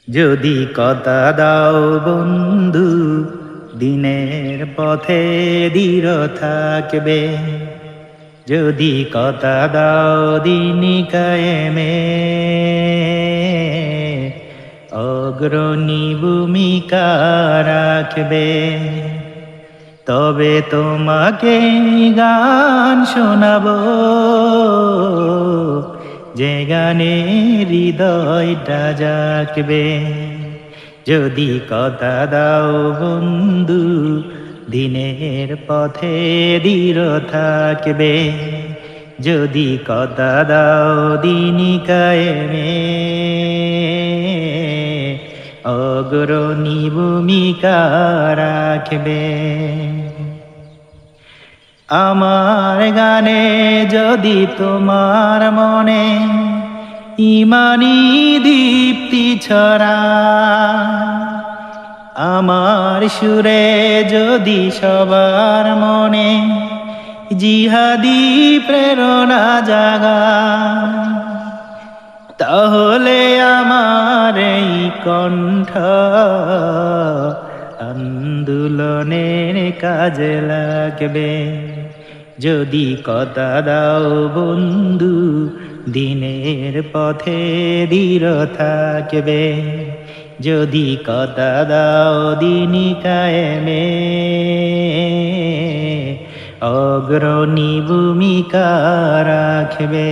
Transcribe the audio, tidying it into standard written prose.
যদি কথা দাও বন্ধু দিনের পথে দৃঢ় থাকবে, যদি কথা দাও দিন কায়েমে অগ্রণী ভূমিকা রাখবে, তবে তোমাকে গান শোনাবো যে গানে হৃদয়টা জাগবে। যদি কথা দাও বন্ধু দিনের পথে দৃঢ় থাকবে, যদি কথা দাও দিন কায়েমে অগ্রণী ভূমিকা রাখবে। আমার গানে যদি তোমার মনে ইমানি দীপ্তি ছড়া, আমার সুরে যদি সবার মনে জিহাদি প্রেরণা জাগা, তাহলে আমার এই কণ্ঠ আন্দোলনের কাজে লাগবে। যদি কথা দাও বন্ধু দিনের পথে দৃঢ় থাকবে, যদি কথা দাও দিন কায়েমে অগ্রণী ভূমিকা রাখবে।